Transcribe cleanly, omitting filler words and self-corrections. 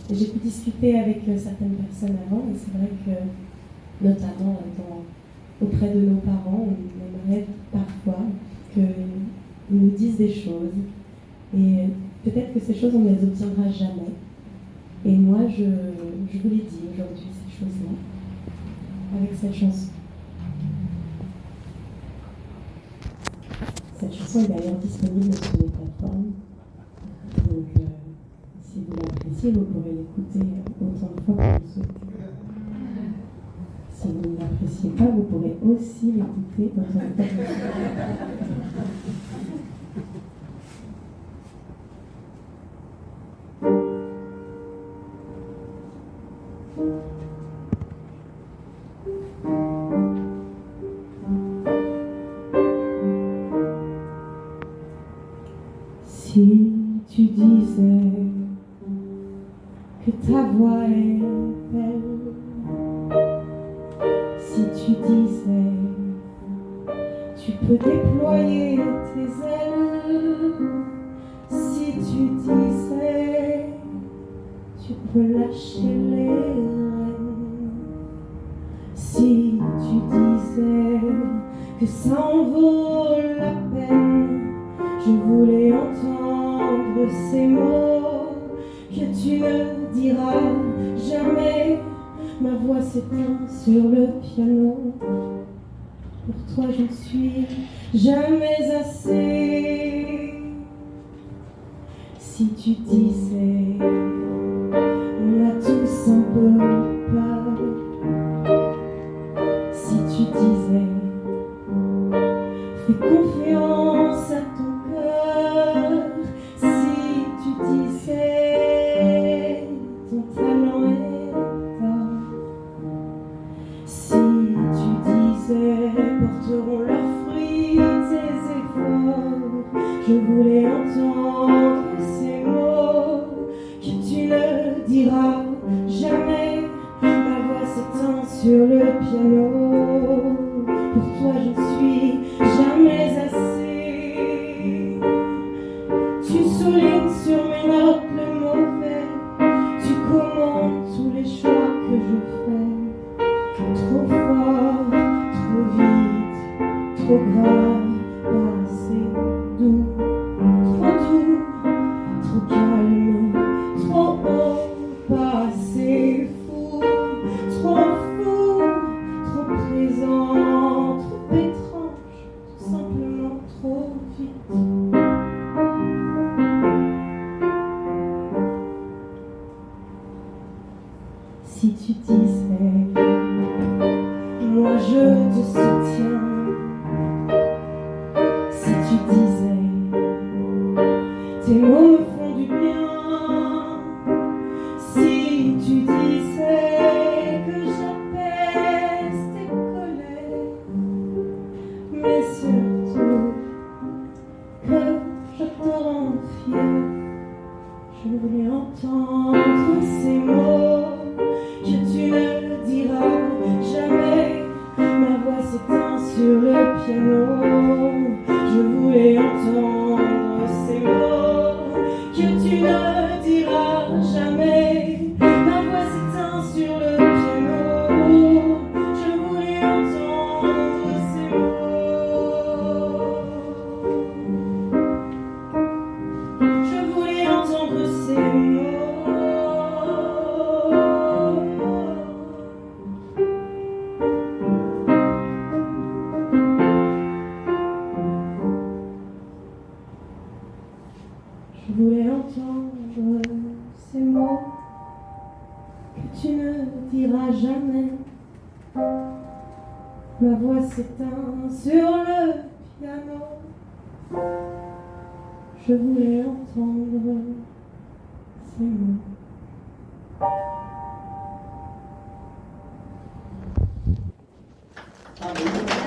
Et j'ai pu discuter avec certaines personnes avant, et c'est vrai que, notamment auprès de nos parents, on aimerait parfois qu'ils nous disent des choses. Et peut-être que ces choses, on ne les obtiendra jamais. Et moi, je vous les dis aujourd'hui, ces choses-là, avec cette chanson. Cette chanson est d'ailleurs disponible sur les plateformes. Donc, si vous l'appréciez, vous pourrez l'écouter autant de fois que vous souhaitez. Si vous ne l'appréciez pas, vous pourrez aussi l'écouter autant de fois que vous souhaitez. Si tu disais que ta voix est belle, si tu disais tu peux déployer tes ailes, si tu disais tu peux lâcher les rênes, si tu disais que ça en vaut la peine, je voulais entendre ces mots que tu ne diras jamais. Ma voix s'éteint sur le piano. Pour toi, je ne suis jamais assez. Si tu disais, on a tous un peu peur. Si tu disais, fais confiance à ton cœur. Si tu disais ton talent est tort, si tu disais porteront leurs fruits tes efforts, je voulais entendre ces mots que tu ne diras jamais. Ma voix s'éteint sur le piano. Pour toi je ne suis jamais assez. Tu soulignes sur mes notes le mauvais, tu commandes tous les choix que je fais. Trop fort, trop vite, trop grave, pas assez doux. Trop doux, trop calme, trop haut, pas assez fou. Trop fou, trop présent, trop étrange, tout simplement trop vite. Si tu disais, moi je te soutiens. Si tu disais, tes mots me font du bien. Si tu disais que j'apaise tes colères, mais surtout que je te rends fier, je voulais entendre ces mots que tu ne diras jamais. Ma voix s'éteint sur le piano. Je voulais entendre ces mots que tu ne diras jamais. Ma voix s'éteint sur le piano. Je voulais entendre ces mots. Je voulais entendre ces mots. Je voulais entendre ces mots que tu ne diras jamais. Ma voix s'éteint sur le piano. Je voulais entendre ces mots. Amen.